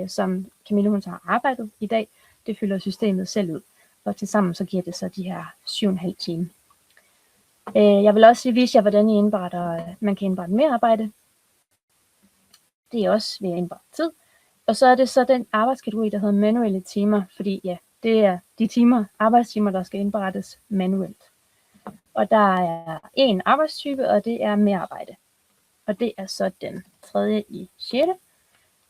som Camille hun har arbejdet i dag, det fylder systemet selv ud. Og tilsammen så giver det så de her 7,5 timer. Jeg vil også vise jer, hvordan man kan indberette mere arbejde. Det er også ved at indberette tid. Og så er det så den arbejdskategori, der hedder manuelle timer, fordi ja, det er de arbejdstimer, der skal indberettes manuelt. Og der er en arbejdstype, og det er merarbejde. Og det er så den 3. i 6.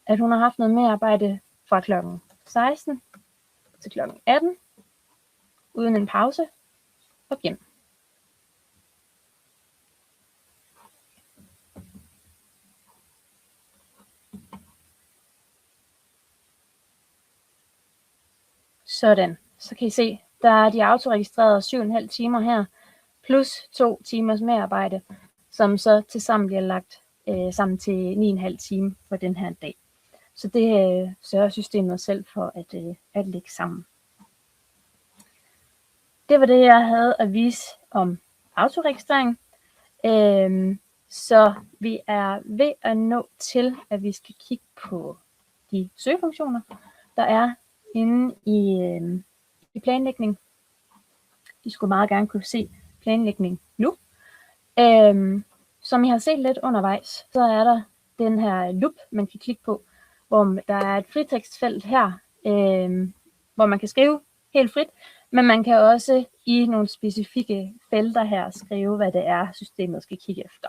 at hun har haft noget merarbejde fra kl. 16 til kl. 18, uden en pause, og gem. Sådan, så kan I se, der er de autoregistrerede 7,5 timer her, plus 2 timers merarbejde, som så tilsammen bliver lagt sammen til 9,5 timer for den her dag. Så det sørger systemet selv for at lægge sammen. Det var det, jeg havde at vise om autoregistrering. Så vi er ved at nå til, at vi skal kigge på de søgefunktioner, der er inde i planlægning. I skulle meget gerne kunne se planlægning nu. Som I har set lidt undervejs, så er der den her loop, man kan klikke på, hvor der er et fritekstfelt her, hvor man kan skrive helt frit, men man kan også i nogle specifikke felter her skrive, hvad det er, systemet skal kigge efter.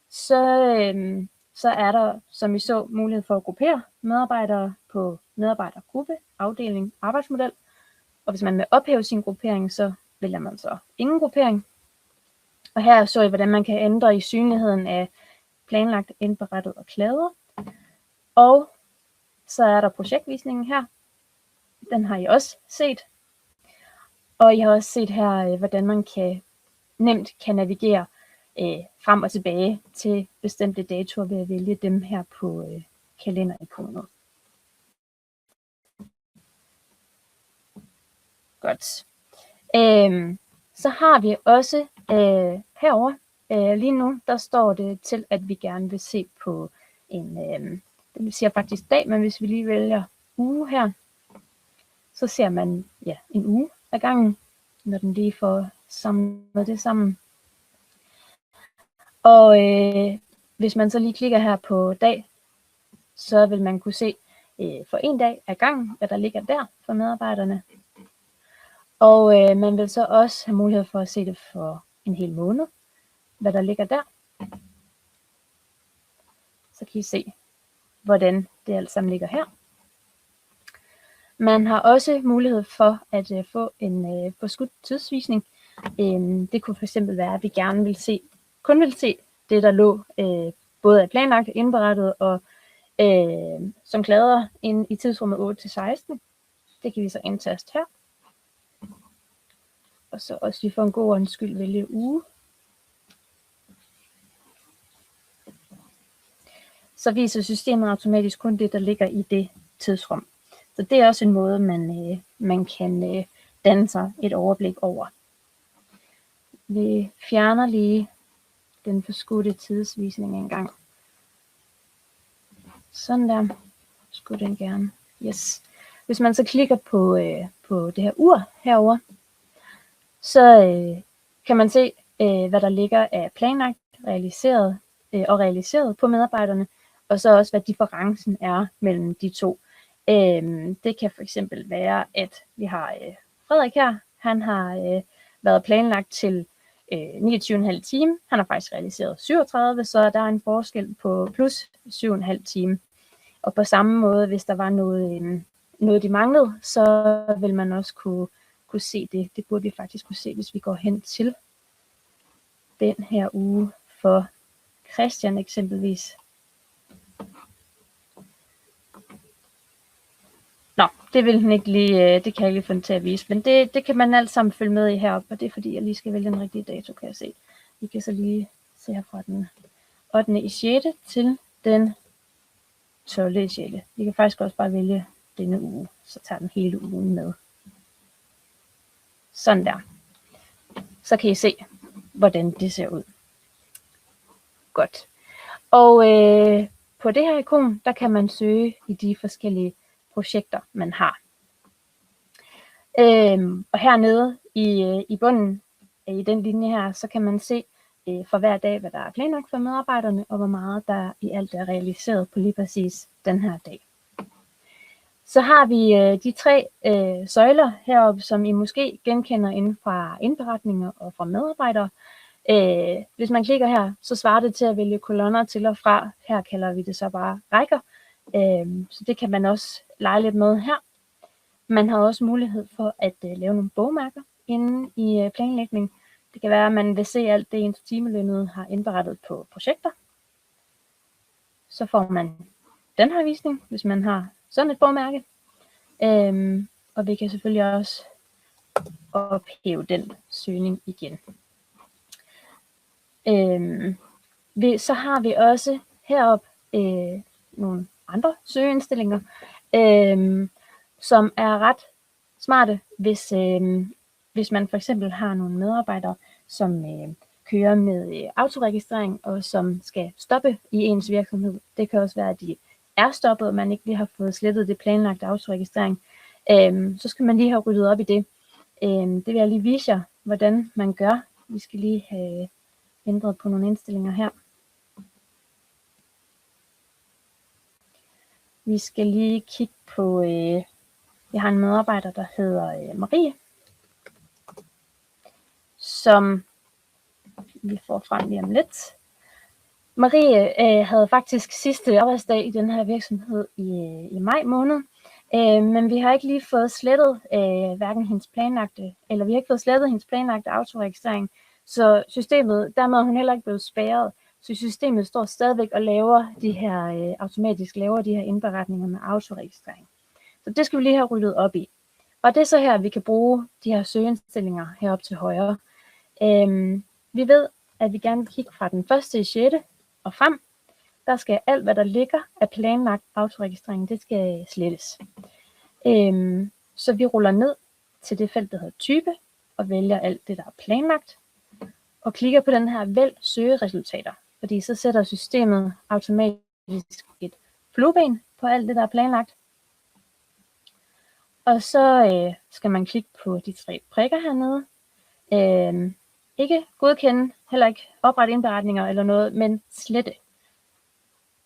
Så er der, som I så, mulighed for at gruppere medarbejdere på medarbejdergruppe, afdeling, arbejdsmodel. Og hvis man vil ophæve sin gruppering, så vælger man så ingen gruppering. Og her så I, hvordan man kan ændre i synligheden af planlagt, indberettet og klaget. Og så er der projektvisningen her. Den har I også set. Og I har også set her, hvordan man nemt kan navigere frem og tilbage til bestemte datoer ved at vælge dem her på kalenderikonet. Godt. Så har vi også herover lige nu, der står det til, at vi gerne vil se på en, det vil sige faktisk dag, men hvis vi lige vælger uge her, så ser man en uge ad gangen, når den lige får samlet det sammen. Og hvis man så lige klikker her på dag, så vil man kunne se for en dag ad gangen, hvad der ligger der for medarbejderne. Og man vil så også have mulighed for at se det for en hel måned, hvad der ligger der. Så kan I se, hvordan det alt sammen ligger her. Man har også mulighed for at få en forskudt tidsvisning. Det kunne fx være, at vi gerne kun vil se det, der lå både af planlagt, indberettet og som klader ind i tidsrummet 8-16. Det kan vi så indtaste her. Og så også lige for en god ordens skyld vælge uge. Så viser systemet automatisk kun det, der ligger i det tidsrum. Så det er også en måde, man kan danne sig et overblik over. Vi fjerner lige den forskudte tidsvisning en gang. Sådan der skulle den gerne. Yes. Hvis man så klikker på det her ur herover, så kan man se, hvad der ligger af planlagt, realiseret på medarbejderne, og så også, hvad differencen er mellem de to. Det kan for eksempel være, at vi har Frederik her. Han har været planlagt til 29,5 timer. Han har faktisk realiseret 37, så der er en forskel på plus 7,5 timer. Og på samme måde, hvis der var noget de manglede, så vil man også kunne se det. Det burde vi faktisk kunne se, hvis vi går hen til den her uge for Christian eksempelvis. Nå, det vil den ikke lige, det kan jeg ikke lige få den til at vise, men det kan man alt sammen følge med i heroppe, og det er fordi, jeg lige skal vælge den rigtige dato, kan jeg se. I kan så lige se her fra den 8. i 6. til den 12. i 6. Vi kan faktisk også bare vælge denne uge, så tager den hele ugen med. Sådan der. Så kan I se, hvordan det ser ud. Godt. Og på det her ikon, der kan man søge i de forskellige projekter, man har. Og hernede i bunden i den linje her, så kan man se for hver dag, hvad der er planlagt for medarbejderne, og hvor meget der i alt er realiseret på lige præcis den her dag. Så har vi de tre søjler heroppe, som I måske genkender inden fra indberetninger og fra medarbejdere. Hvis man klikker her, så svarer det til at vælge kolonner til og fra. Her kalder vi det så bare rækker. Så det kan man også lege lidt med her. Man har også mulighed for at lave nogle bogmærker inde i planlægning. Det kan være, at man vil se alt det, ens timelønnede har indberettet på projekter. Så får man den her visning, hvis man har sådan et bogmærke. Og vi kan selvfølgelig også ophæve den søgning igen. Så har vi også heroppe nogle andre søgeindstillinger, som er ret smarte, hvis man for eksempel har nogle medarbejdere, som kører med autoregistrering og som skal stoppe i ens virksomhed. Det kan også være, at de er stoppet, og man ikke lige har fået slettet det planlagte autoregistrering. Så skal man lige have ryddet op i det. Det vil jeg lige vise jer, hvordan man gør. Vi skal lige have ændret på nogle indstillinger her. Vi skal lige kigge på, jeg har en medarbejder, der hedder Marie, som vi får frem lige om lidt. Marie havde faktisk sidste arbejdsdag i den her virksomhed i maj måned, men vi har ikke lige fået slettet hverken hendes planlagte, eller vi har ikke fået slettet hendes planlagte autoregistrering, Så systemet, dermed er hun heller ikke blevet spærret, så systemet står stadigvæk og laver de her, automatisk laver de her indberetninger med autoregistrering. Så det skal vi lige have ryddet op i. Og det er så her, vi kan bruge de her søgeindstillinger heroppe til højre. Vi ved, at vi gerne vil kigge fra den 1.6. og frem. Der skal alt, hvad der ligger af planlagt autoregistrering, det skal slettes. Så vi ruller ned til det felt, der hedder type, og vælger alt det, der er planlagt. Og klikker på den her vælg søgeresultater, fordi så sætter systemet automatisk et flueben på alt det, der er planlagt. Og så skal man klikke på de 3 prikker hernede. Ikke godkende, heller ikke oprette indberetninger eller noget, men slette.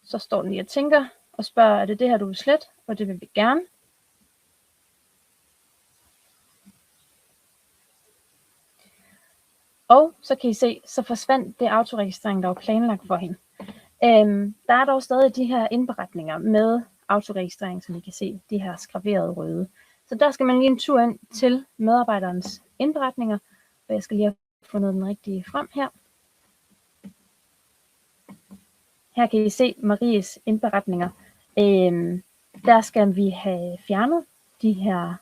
Så står den lige og tænker og spørger, er det det her, du vil slette? Og det vil vi gerne. Og så kan I se, så forsvandt det autoregistrering, der var planlagt for hende. Der er dog stadig de her indberetninger med autoregistrering, som I kan se, de her skraverede røde. Så der skal man lige en tur ind til medarbejderens indberetninger, og jeg skal lige have fundet den rigtige frem her. Her kan I se Maries indberetninger. Der skal vi have fjernet de her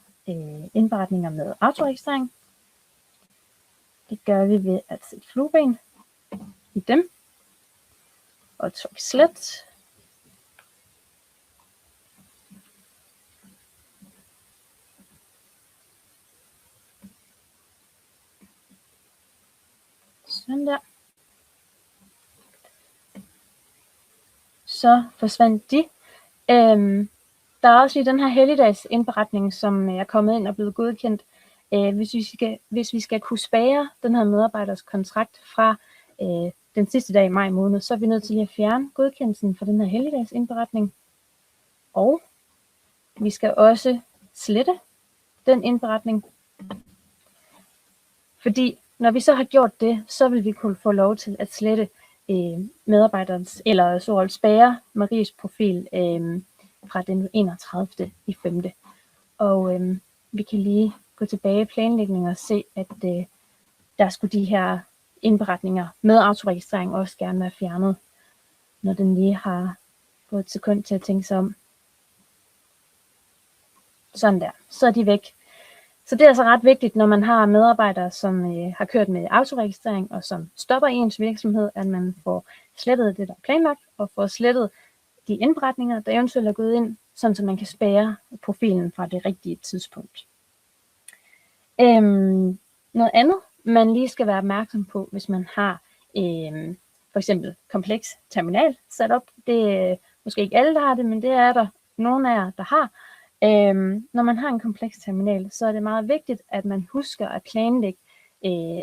indberetninger med autoregistrering. Det gør vi ved at sætte flueben i dem og trykke slet. Sådan der. Så forsvandt de. Der er også lige den her helligdags indberetning, som er kommet ind og blevet godkendt. Hvis vi skal kunne spærre den her medarbejders kontrakt fra den sidste dag i maj måned, så er vi nødt til at fjerne godkendelsen for den her helligdags indberetning. Og vi skal også slette den indberetning. Fordi når vi så har gjort det, så vil vi kunne få lov til at slette medarbejderens, eller så spærre Maries profil fra den 31.5. Og vi kan lige gå tilbage i planlægningen og se, at der skulle de her indberetninger med autoregistrering også gerne være fjernet, når den lige har fået et sekund til at tænke sig om. Sådan der, så er de væk. Så det er altså ret vigtigt, når man har medarbejdere, som har kørt med autoregistrering og som stopper i ens virksomhed, at man får slettet det, der er planlagt, og får slettet de indberetninger, der eventuelt er gået ind, sådan så man kan spærre profilen fra det rigtige tidspunkt. Noget andet, man lige skal være opmærksom på, hvis man har for eksempel kompleks terminal sat op. Det er måske ikke alle, der har det, men det er der nogle af jer, der har. Når man har en kompleks terminal, så er det meget vigtigt, at man husker at planlægge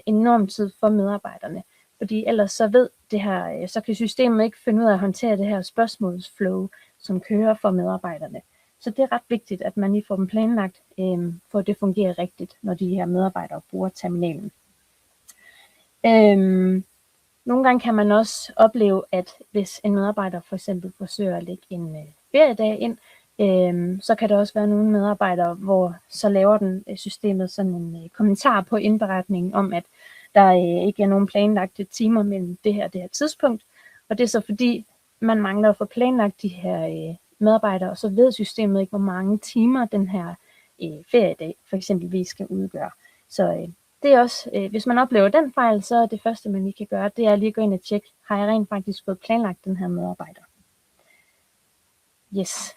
enorm tid for medarbejderne. Fordi ellers så ved det her, så kan systemet ikke finde ud af at håndtere det her spørgsmålsflow, som kører for medarbejderne. Så det er ret vigtigt, at man lige får dem planlagt, for at det fungerer rigtigt, når de her medarbejdere bruger terminalen. Nogle gange kan man også opleve, at hvis en medarbejder for eksempel forsøger at lægge en feriedag ind, så kan der også være nogle medarbejdere, hvor så laver den systemet sådan en kommentar på indberetningen om, at der ikke er nogen planlagte timer mellem det her tidspunkt. Og det er så fordi, man mangler at få planlagt de her medarbejdere, og så ved systemet ikke, hvor mange timer den her feriedag for eksempelvis skal udgøre. Så det er også, hvis man oplever den fejl, så er det første, man lige kan gøre, det er lige at gå ind og tjekke, har jeg rent faktisk fået planlagt den her medarbejder? Yes.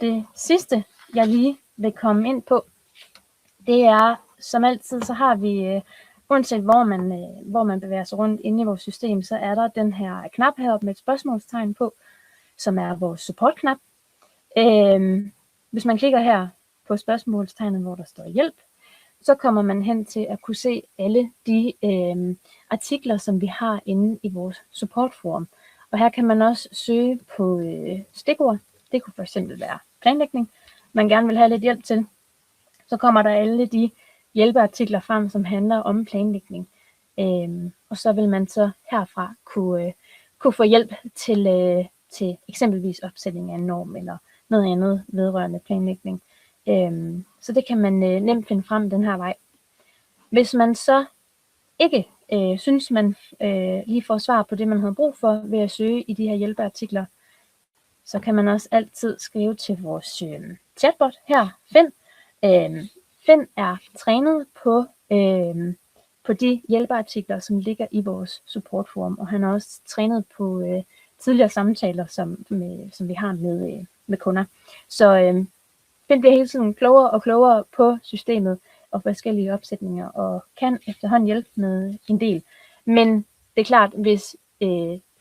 Det sidste, jeg lige vil komme ind på, det er, som altid, så har vi, uanset hvor man bevæger sig rundt inde i vores system, så er der den her knap heroppe med et spørgsmålstegn på, som er vores support-knap. Hvis man klikker her på spørgsmålstegnet, hvor der står hjælp, så kommer man hen til at kunne se alle de artikler, som vi har inde i vores supportforum. Og her kan man også søge på stikord. Det kunne for eksempel være planlægning, man gerne vil have lidt hjælp til. Så kommer der alle de hjælpeartikler frem, som handler om planlægning. Og så vil man så herfra kunne få hjælp til eksempelvis opsætning af en norm eller noget andet vedrørende planlægning. Så det kan man nemt finde frem den her vej. Hvis man så ikke synes, man lige får svar på det, man havde brug for ved at søge i de her hjælpeartikler, så kan man også altid skrive til vores chatbot her, Finn. Finn er trænet på de hjælpeartikler, som ligger i vores supportforum, og han er også trænet på tidligere samtaler, som vi har med kunder. Så Finn bliver hele tiden klogere og klogere på systemet og forskellige opsætninger, og kan efterhånden hjælpe med en del. Men det er klart, hvis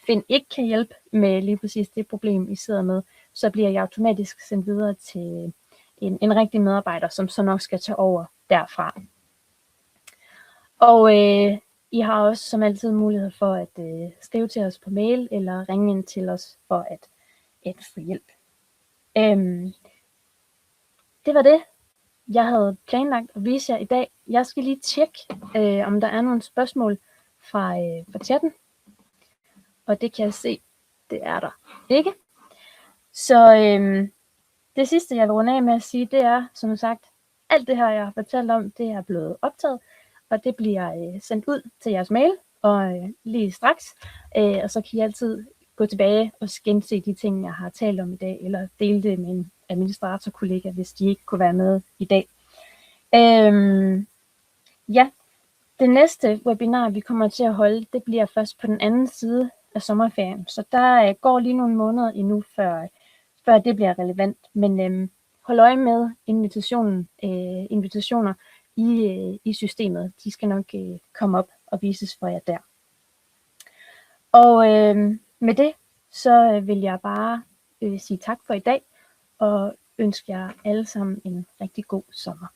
Finn ikke kan hjælpe med lige præcis det problem, I sidder med, så bliver jeg automatisk sendt videre til en rigtig medarbejder, som så nok skal tage over derfra. Og I har også som altid mulighed for at skrive til os på mail, eller ringe ind til os for at få hjælp. Det var det, jeg havde planlagt at vise jer i dag. Jeg skal lige tjekke, om der er nogle spørgsmål fra chatten. Og det kan jeg se, det er der ikke. Så det sidste, jeg vil runde af med at sige, det er, som sagt, alt det her, jeg har fortalt om, det er blevet optaget, og det bliver sendt ud til jeres mail, og lige straks. Og så kan I altid gå tilbage og gense de ting, jeg har talt om i dag, eller dele det med en administratorkollega, hvis de ikke kunne være med i dag. Ja, det næste webinar, vi kommer til at holde, det bliver først på den anden side af sommerferien. Så der går lige nogle måneder endnu, før det bliver relevant. Men hold øje med invitationer i systemet. De skal nok komme op og vises for jer der. Og med det, så vil jeg bare sige tak for i dag, og ønske jer alle sammen en rigtig god sommer.